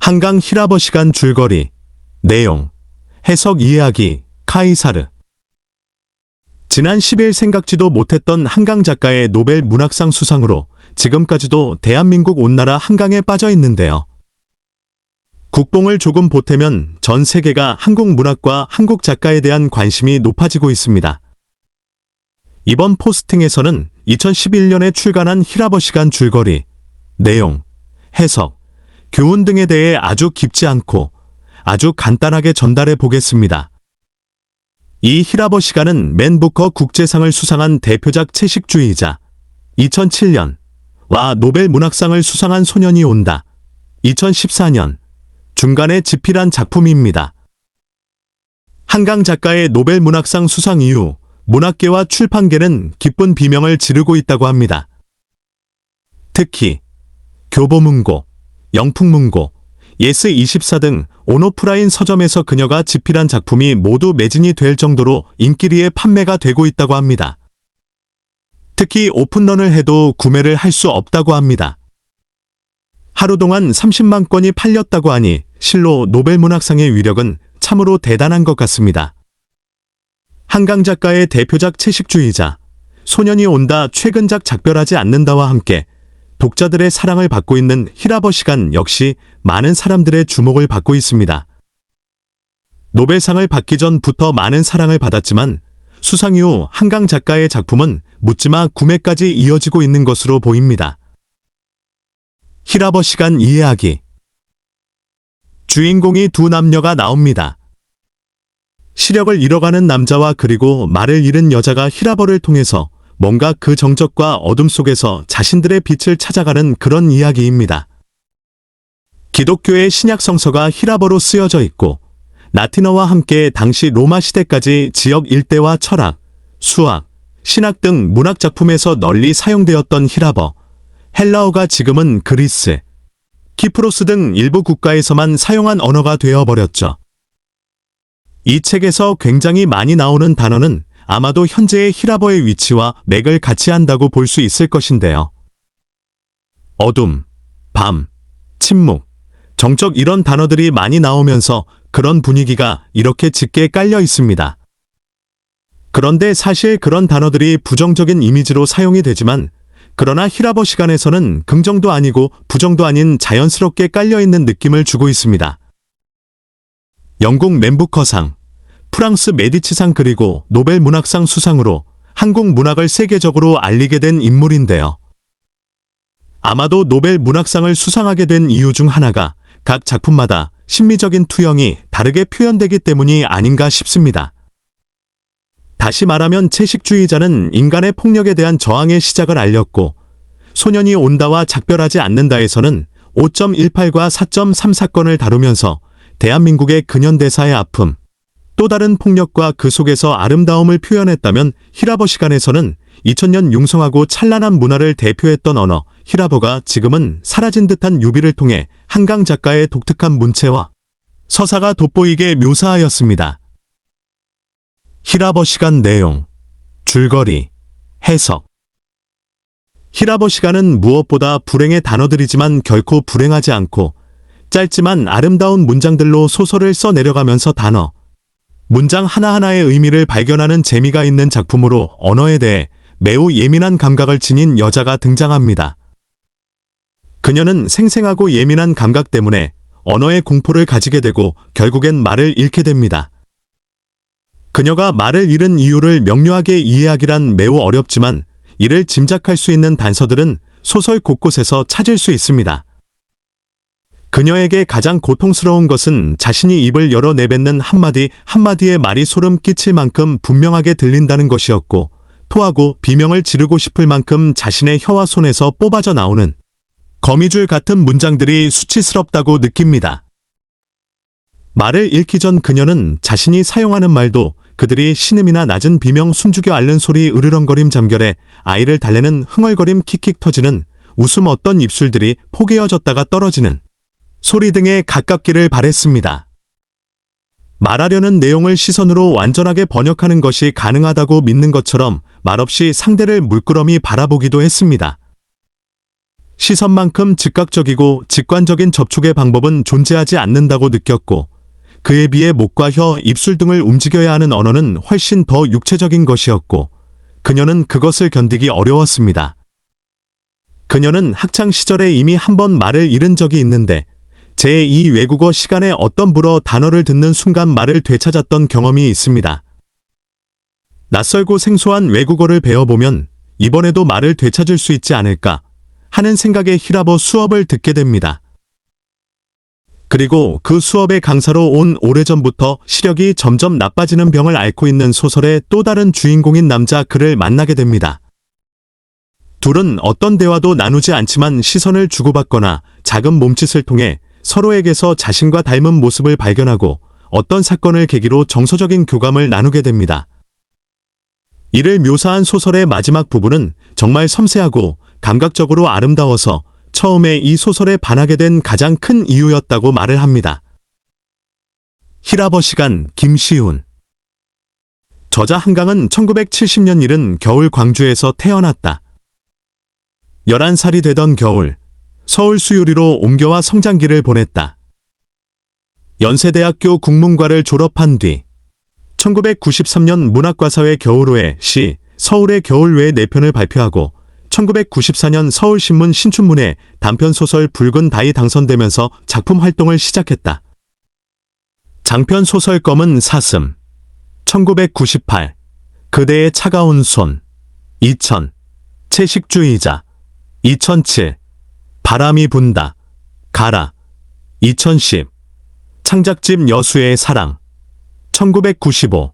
한강 히라버 시간 줄거리, 내용, 해석 이해하기, 카이사르. 지난 10일 생각지도 못했던 한강 작가의 노벨 문학상 수상으로 지금까지도 대한민국 온 나라 한강에 빠져 있는데요. 국뽕을 조금 보태면 전 세계가 한국 문학과 한국 작가에 대한 관심이 높아지고 있습니다. 이번 포스팅에서는 2011년에 출간한 히라버 시간 줄거리, 내용, 해석, 교훈 등에 대해 아주 깊지 않고 아주 간단하게 전달해 보겠습니다. 이 히라버 시간은 맨 부커 국제상을 수상한 대표작 채식주의자, 2007년, 와 노벨 문학상을 수상한 소년이 온다, 2014년, 중간에 집필한 작품입니다. 한강 작가의 노벨 문학상 수상 이후 문학계와 출판계는 기쁜 비명을 지르고 있다고 합니다. 특히 교보문고, 영풍문고, 예스24 등 온오프라인 서점에서 그녀가 집필한 작품이 모두 매진이 될 정도로 인기리에 판매가 되고 있다고 합니다. 특히 오픈런을 해도 구매를 할 수 없다고 합니다. 하루 동안 30만 건이 팔렸다고 하니 실로 노벨 문학상의 위력은 참으로 대단한 것 같습니다. 한강 작가의 대표작 채식주의자, 소년이 온다 최근작 작별하지 않는다와 함께 독자들의 사랑을 받고 있는 히라버 시간 역시 많은 사람들의 주목을 받고 있습니다. 노벨상을 받기 전부터 많은 사랑을 받았지만 수상 이후 한강 작가의 작품은 묻지마 구매까지 이어지고 있는 것으로 보입니다. 히라버 시간 이해하기. 주인공이 두 남녀가 나옵니다. 시력을 잃어가는 남자와 그리고 말을 잃은 여자가 히라버를 통해서 뭔가 그 정적과 어둠 속에서 자신들의 빛을 찾아가는 그런 이야기입니다. 기독교의 신약 성서가 히라버로 쓰여져 있고 라틴어와 함께 당시 로마 시대까지 지역 일대와 철학, 수학, 신학 등 문학 작품에서 널리 사용되었던 히라버, 헬라어가 지금은 그리스, 키프로스 등 일부 국가에서만 사용한 언어가 되어버렸죠. 이 책에서 굉장히 많이 나오는 단어는 아마도 현재의 히라버의 위치와 맥을 같이 한다고 볼 수 있을 것인데요. 어둠, 밤, 침묵, 정적 이런 단어들이 많이 나오면서 그런 분위기가 이렇게 짙게 깔려 있습니다. 그런데 사실 그런 단어들이 부정적인 이미지로 사용이 되지만 그러나 히라버 시간에서는 긍정도 아니고 부정도 아닌 자연스럽게 깔려있는 느낌을 주고 있습니다. 영국 맨부커상, 프랑스 메디치상 그리고 노벨 문학상 수상으로 한국 문학을 세계적으로 알리게 된 인물인데요. 아마도 노벨 문학상을 수상하게 된 이유 중 하나가 각 작품마다 심미적인 투영이 다르게 표현되기 때문이 아닌가 싶습니다. 다시 말하면 채식주의자는 인간의 폭력에 대한 저항의 시작을 알렸고 소년이 온다와 작별하지 않는다에서는 5.18과 4.3 사건을 다루면서 대한민국의 근현대사의 아픔, 또 다른 폭력과 그 속에서 아름다움을 표현했다면 히라버 시간에서는 2000년 융성하고 찬란한 문화를 대표했던 언어 히라버가 지금은 사라진 듯한 유비를 통해 한강 작가의 독특한 문체와 서사가 돋보이게 묘사하였습니다. 히라버 시간 내용, 줄거리, 해석. 히라버 시간은 무엇보다 불행의 단어들이지만 결코 불행하지 않고 짧지만 아름다운 문장들로 소설을 써내려가면서 단어, 문장 하나하나의 의미를 발견하는 재미가 있는 작품으로 언어에 대해 매우 예민한 감각을 지닌 여자가 등장합니다. 그녀는 생생하고 예민한 감각 때문에 언어의 공포를 가지게 되고 결국엔 말을 잃게 됩니다. 그녀가 말을 잃은 이유를 명료하게 이해하기란 매우 어렵지만 이를 짐작할 수 있는 단서들은 소설 곳곳에서 찾을 수 있습니다. 그녀에게 가장 고통스러운 것은 자신이 입을 열어 내뱉는 한마디 한마디의 말이 소름 끼칠 만큼 분명하게 들린다는 것이었고 토하고 비명을 지르고 싶을 만큼 자신의 혀와 손에서 뽑아져 나오는 거미줄 같은 문장들이 수치스럽다고 느낍니다. 말을 잃기 전 그녀는 자신이 사용하는 말도 그들이 신음이나 낮은 비명 숨죽여 앓는 소리 으르렁거림 잠결에 아이를 달래는 흥얼거림 킥킥 터지는 웃음 어떤 입술들이 포개어졌다가 떨어지는 소리 등에 가깝기를 바랬습니다. 말하려는 내용을 시선으로 완전하게 번역하는 것이 가능하다고 믿는 것처럼 말없이 상대를 물끄러미 바라보기도 했습니다. 시선만큼 즉각적이고 직관적인 접촉의 방법은 존재하지 않는다고 느꼈고, 그에 비해 목과 혀, 입술 등을 움직여야 하는 언어는 훨씬 더 육체적인 것이었고, 그녀는 그것을 견디기 어려웠습니다. 그녀는 학창 시절에 이미 한 번 말을 잃은 적이 있는데, 제2 외국어 시간에 어떤 불어 단어를 듣는 순간 말을 되찾았던 경험이 있습니다. 낯설고 생소한 외국어를 배워보면 이번에도 말을 되찾을 수 있지 않을까 하는 생각에 히라버 수업을 듣게 됩니다. 그리고 그 수업의 강사로 온 오래전부터 시력이 점점 나빠지는 병을 앓고 있는 소설의 또 다른 주인공인 남자 그를 만나게 됩니다. 둘은 어떤 대화도 나누지 않지만 시선을 주고받거나 작은 몸짓을 통해 서로에게서 자신과 닮은 모습을 발견하고 어떤 사건을 계기로 정서적인 교감을 나누게 됩니다. 이를 묘사한 소설의 마지막 부분은 정말 섬세하고 감각적으로 아름다워서 처음에 이 소설에 반하게 된 가장 큰 이유였다고 말을 합니다. 히라버 시간 김시훈. 저자 한강은 1970년 이른 겨울 광주에서 태어났다. 11살이 되던 겨울, 서울 수유리로 옮겨와 성장기를 보냈다. 연세대학교 국문과를 졸업한 뒤 1993년 문학과사회 겨울호의 시 서울의 겨울 외에 4편을 발표하고 1994년 서울신문 신춘문예 단편소설 붉은 다이 당선되면서 작품 활동을 시작했다. 장편소설 검은 사슴 1998 그대의 차가운 손 2000 채식주의자 2007 바람이 분다 가라 2010 창작집 여수의 사랑 1995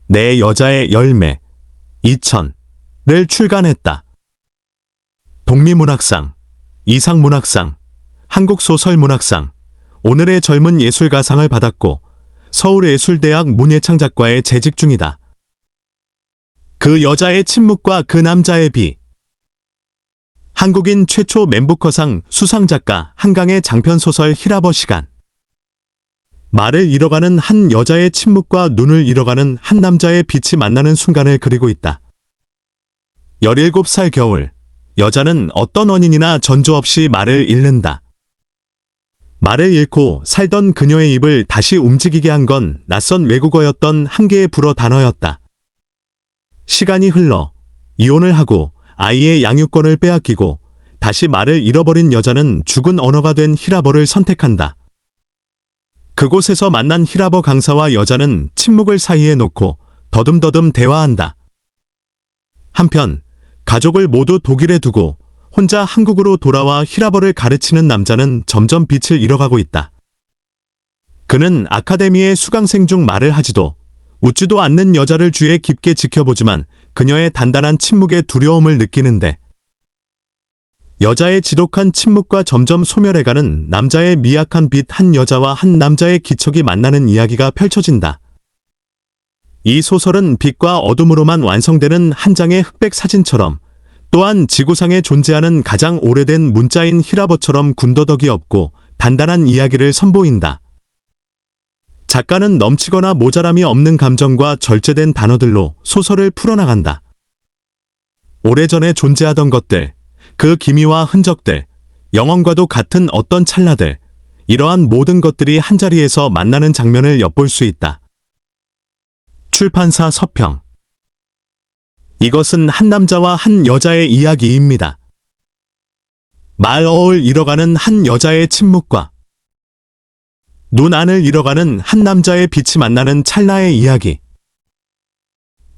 내 여자의 열매 2000를 출간했다. 독립문학상, 이상문학상, 한국소설문학상, 오늘의 젊은 예술가상을 받았고 서울예술대학 문예창작과에 재직 중이다. 그 여자의 침묵과 그 남자의 비. 한국인 최초 맨부커상 수상작가 한강의 장편소설 히라버 시간. 말을 잃어가는 한 여자의 침묵과 눈을 잃어가는 한 남자의 빛이 만나는 순간을 그리고 있다. 17살 겨울, 여자는 어떤 원인이나 전조 없이 말을 잃는다. 말을 잃고 살던 그녀의 입을 다시 움직이게 한 건 낯선 외국어였던 한 개의 불어 단어였다. 시간이 흘러 이혼을 하고 아이의 양육권을 빼앗기고 다시 말을 잃어버린 여자는 죽은 언어가 된 히라버를 선택한다. 그곳에서 만난 히라버 강사와 여자는 침묵을 사이에 놓고 더듬더듬 대화한다. 한편 가족을 모두 독일에 두고 혼자 한국으로 돌아와 히라버를 가르치는 남자는 점점 빛을 잃어가고 있다. 그는 아카데미의 수강생 중 말을 하지도 웃지도 않는 여자를 주위에 깊게 지켜보지만 그녀의 단단한 침묵에 두려움을 느끼는데 여자의 지독한 침묵과 점점 소멸해가는 남자의 미약한 빛 한 여자와 한 남자의 기척이 만나는 이야기가 펼쳐진다. 이 소설은 빛과 어둠으로만 완성되는 한 장의 흑백 사진처럼 또한 지구상에 존재하는 가장 오래된 문자인 히라버처럼 군더더기 없고 단단한 이야기를 선보인다. 작가는 넘치거나 모자람이 없는 감정과 절제된 단어들로 소설을 풀어나간다. 오래전에 존재하던 것들, 그 기미와 흔적들, 영원과도 같은 어떤 찰나들, 이러한 모든 것들이 한자리에서 만나는 장면을 엿볼 수 있다. 출판사 서평. 이것은 한 남자와 한 여자의 이야기입니다. 말어을 잃어가는 한 여자의 침묵과 눈 안을 잃어가는 한 남자의 빛이 만나는 찰나의 이야기.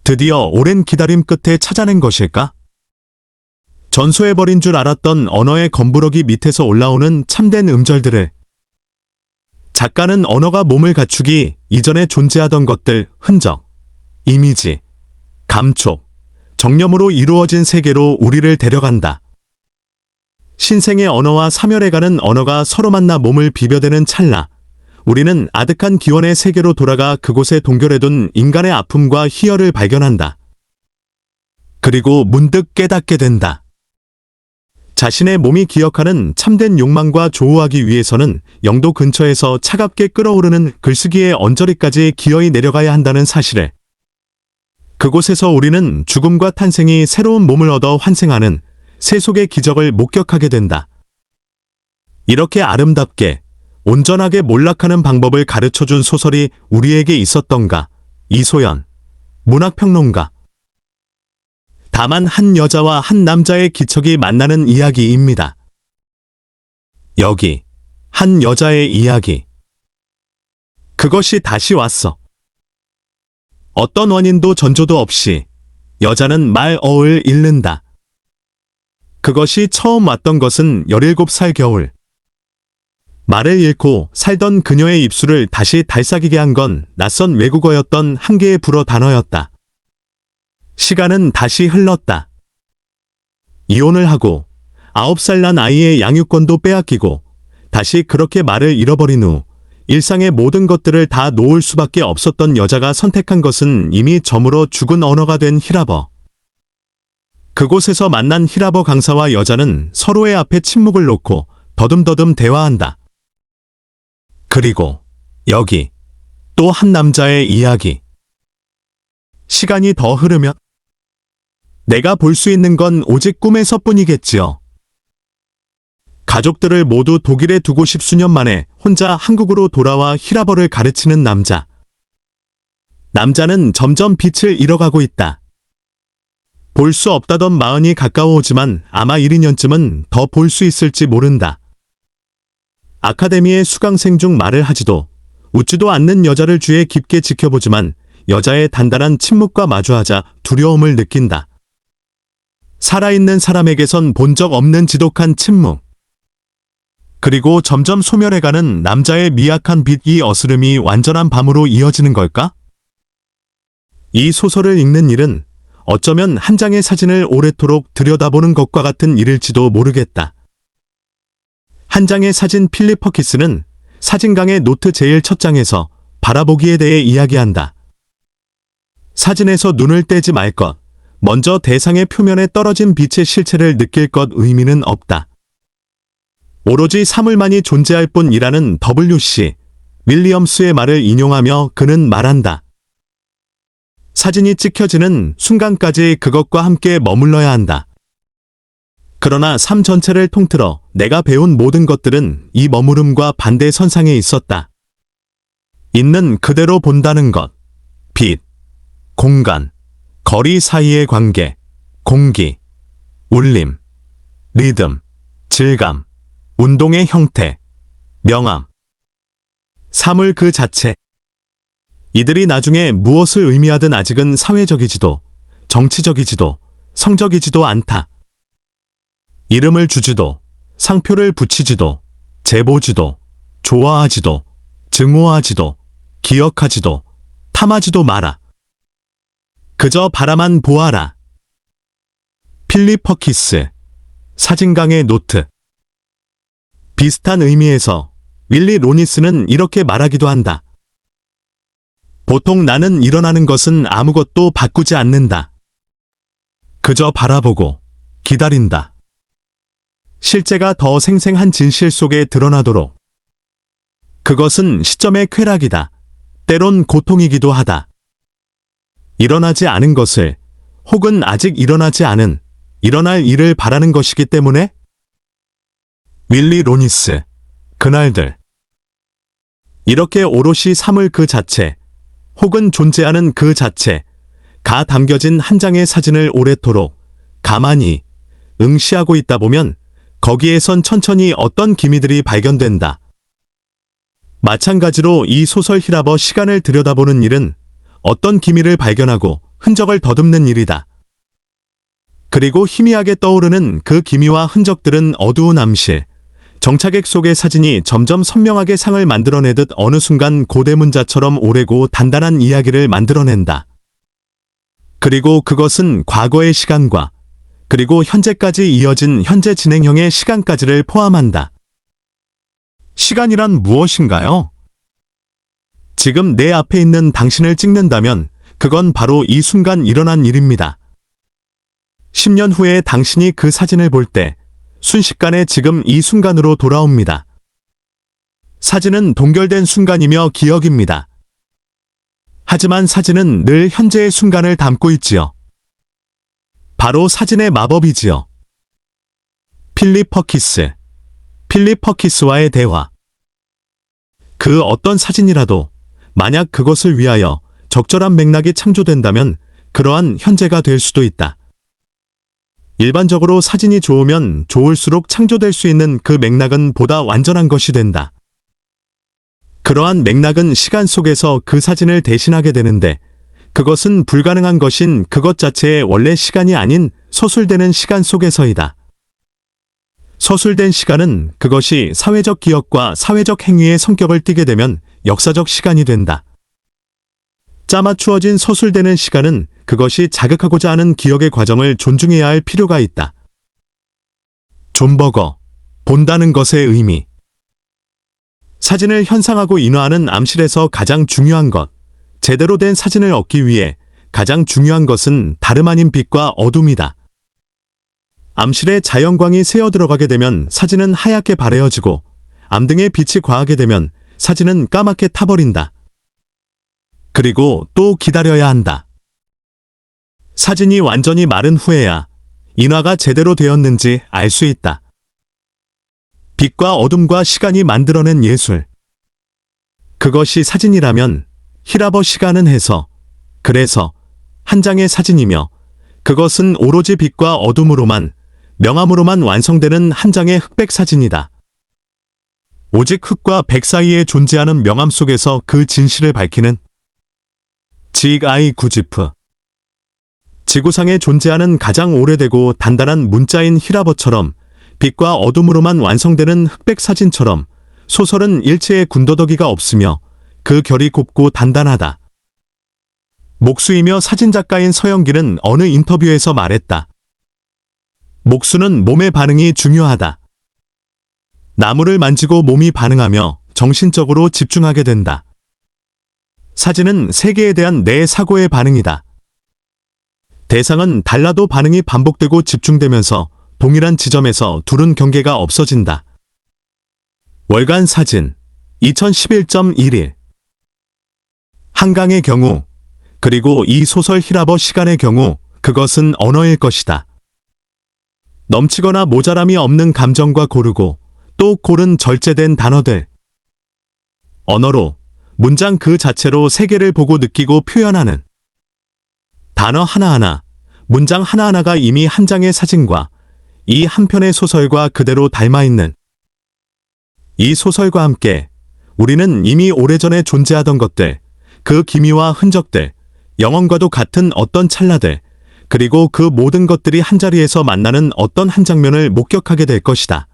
드디어 오랜 기다림 끝에 찾아낸 것일까? 전소해버린 줄 알았던 언어의 검부러기 밑에서 올라오는 참된 음절들을 작가는 언어가 몸을 갖추기 이전에 존재하던 것들, 흔적, 이미지, 감촉, 정념으로 이루어진 세계로 우리를 데려간다. 신생의 언어와 사멸해가는 언어가 서로 만나 몸을 비벼대는 찰나, 우리는 아득한 기원의 세계로 돌아가 그곳에 동결해둔 인간의 아픔과 희열을 발견한다. 그리고 문득 깨닫게 된다. 자신의 몸이 기억하는 참된 욕망과 조우하기 위해서는 영도 근처에서 차갑게 끓어오르는 글쓰기의 언저리까지 기어이 내려가야 한다는 사실을. 그곳에서 우리는 죽음과 탄생이 새로운 몸을 얻어 환생하는 세속의 기적을 목격하게 된다. 이렇게 아름답게, 온전하게 몰락하는 방법을 가르쳐준 소설이 우리에게 있었던가? 이소연, 문학평론가. 다만 한 여자와 한 남자의 기척이 만나는 이야기입니다. 여기, 한 여자의 이야기. 그것이 다시 왔어. 어떤 원인도 전조도 없이 여자는 말어을 잃는다. 그것이 처음 왔던 것은 17살 겨울. 말을 잃고 살던 그녀의 입술을 다시 달싹이게 한 건 낯선 외국어였던 한 개의 불어 단어였다. 시간은 다시 흘렀다. 이혼을 하고 9살 난 아이의 양육권도 빼앗기고 다시 그렇게 말을 잃어버린 후 일상의 모든 것들을 다 놓을 수밖에 없었던 여자가 선택한 것은 이미 저물어 죽은 언어가 된 히라버. 그곳에서 만난 히라버 강사와 여자는 서로의 앞에 침묵을 놓고 더듬더듬 대화한다. 그리고 여기 또 한 남자의 이야기. 시간이 더 흐르면 내가 볼 수 있는 건 오직 꿈에서뿐이겠지요. 가족들을 모두 독일에 두고 10수년 만에 혼자 한국으로 돌아와 히라버를 가르치는 남자. 남자는 점점 빛을 잃어가고 있다. 볼 수 없다던 마흔이 가까워오지만 아마 1, 2년쯤은 더 볼 수 있을지 모른다. 아카데미의 수강생 중 말을 하지도 웃지도 않는 여자를 주위에 깊게 지켜보지만 여자의 단단한 침묵과 마주하자 두려움을 느낀다. 살아있는 사람에게선 본 적 없는 지독한 침묵. 그리고 점점 소멸해가는 남자의 미약한 빛, 이 어스름이 완전한 밤으로 이어지는 걸까? 이 소설을 읽는 일은 어쩌면 한 장의 사진을 오래도록 들여다보는 것과 같은 일일지도 모르겠다. 한 장의 사진. 필립 퍼키스는 사진강의 노트 제일 첫 장에서 바라보기에 대해 이야기한다. 사진에서 눈을 떼지 말 것, 먼저 대상의 표면에 떨어진 빛의 실체를 느낄 것, 의미는 없다. 오로지 사물만이 존재할 뿐이라는 W.C. 윌리엄스의 말을 인용하며 그는 말한다. 사진이 찍혀지는 순간까지 그것과 함께 머물러야 한다. 그러나 삶 전체를 통틀어 내가 배운 모든 것들은 이 머무름과 반대 선상에 있었다. 있는 그대로 본다는 것, 빛, 공간, 거리 사이의 관계, 공기, 울림, 리듬, 질감, 운동의 형태, 명암, 사물 그 자체. 이들이 나중에 무엇을 의미하든 아직은 사회적이지도, 정치적이지도, 성적이지도 않다. 이름을 주지도, 상표를 붙이지도, 재보지도, 좋아하지도, 증오하지도, 기억하지도, 탐하지도 마라. 그저 바라만 보아라. 필립 퍼키스, 사진강의 노트. 비슷한 의미에서 윌리 로니스는 이렇게 말하기도 한다. 보통 나는 일어나는 것은 아무것도 바꾸지 않는다. 그저 바라보고 기다린다. 실제가 더 생생한 진실 속에 드러나도록. 그것은 시점의 쾌락이다. 때론 고통이기도 하다. 일어나지 않은 것을, 혹은 아직 일어나지 않은, 일어날 일을 바라는 것이기 때문에. 윌리 로니스, 그날들. 이렇게 오롯이 삶을 그 자체, 혹은 존재하는 그 자체, 가 담겨진 한 장의 사진을 오래도록 가만히 응시하고 있다 보면 거기에선 천천히 어떤 기미들이 발견된다. 마찬가지로 이 소설 히라버 시간을 들여다보는 일은 어떤 기미를 발견하고 흔적을 더듬는 일이다. 그리고 희미하게 떠오르는 그 기미와 흔적들은 어두운 암실, 정착액 속의 사진이 점점 선명하게 상을 만들어내듯 어느 순간 고대문자처럼 오래고 단단한 이야기를 만들어낸다. 그리고 그것은 과거의 시간과 그리고 현재까지 이어진 현재 진행형의 시간까지를 포함한다. 시간이란 무엇인가요? 지금 내 앞에 있는 당신을 찍는다면 그건 바로 이 순간 일어난 일입니다. 10년 후에 당신이 그 사진을 볼 때 순식간에 지금 이 순간으로 돌아옵니다. 사진은 동결된 순간이며 기억입니다. 하지만 사진은 늘 현재의 순간을 담고 있지요. 바로 사진의 마법이지요. 필립 퍼키스. 필립 퍼키스와의 대화. 그 어떤 사진이라도 만약 그것을 위하여 적절한 맥락이 창조된다면 그러한 현재가 될 수도 있다. 일반적으로 사진이 좋으면 좋을수록 창조될 수 있는 그 맥락은 보다 완전한 것이 된다. 그러한 맥락은 시간 속에서 그 사진을 대신하게 되는데 그것은 불가능한 것인 그것 자체의 원래 시간이 아닌 서술되는 시간 속에서이다. 서술된 시간은 그것이 사회적 기억과 사회적 행위의 성격을 띠게 되면 역사적 시간이 된다. 짜맞추어진 서술되는 시간은 그것이 자극하고자 하는 기억의 과정을 존중해야 할 필요가 있다. 존 버거, 본다는 것의 의미. 사진을 현상하고 인화하는 암실에서 가장 중요한 것, 제대로 된 사진을 얻기 위해 가장 중요한 것은 다름 아닌 빛과 어둠이다. 암실에 자연광이 새어 들어가게 되면 사진은 하얗게 바래어지고 암등의 빛이 과하게 되면 사진은 까맣게 타버린다. 그리고 또 기다려야 한다. 사진이 완전히 마른 후에야 인화가 제대로 되었는지 알 수 있다. 빛과 어둠과 시간이 만들어낸 예술. 그것이 사진이라면 히라버 시간은 해서, 그래서 한 장의 사진이며 그것은 오로지 빛과 어둠으로만, 명암으로만 완성되는 한 장의 흑백 사진이다. 오직 흑과 백 사이에 존재하는 명암 속에서 그 진실을 밝히는 지익아이 구지프. 지구상에 존재하는 가장 오래되고 단단한 문자인 히라버처럼 빛과 어둠으로만 완성되는 흑백 사진처럼 소설은 일체의 군더더기가 없으며 그 결이 곱고 단단하다. 목수이며 사진작가인 서영길은 어느 인터뷰에서 말했다. 목수는 몸의 반응이 중요하다. 나무를 만지고 몸이 반응하며 정신적으로 집중하게 된다. 사진은 세계에 대한 내 사고의 반응이다. 대상은 달라도 반응이 반복되고 집중되면서 동일한 지점에서 두른 경계가 없어진다. 월간 사진 2011.11 한강의 경우, 그리고 이 소설 히라버 시간의 경우 그것은 언어일 것이다. 넘치거나 모자람이 없는 감정과 고르고 또 고른 절제된 단어들. 언어로, 문장 그 자체로 세계를 보고 느끼고 표현하는 단어 하나하나, 문장 하나하나가 이미 한 장의 사진과 이 한 편의 소설과 그대로 닮아있는 이 소설과 함께 우리는 이미 오래전에 존재하던 것들, 그 기미와 흔적들, 영원과도 같은 어떤 찰나들, 그리고 그 모든 것들이 한자리에서 만나는 어떤 한 장면을 목격하게 될 것이다.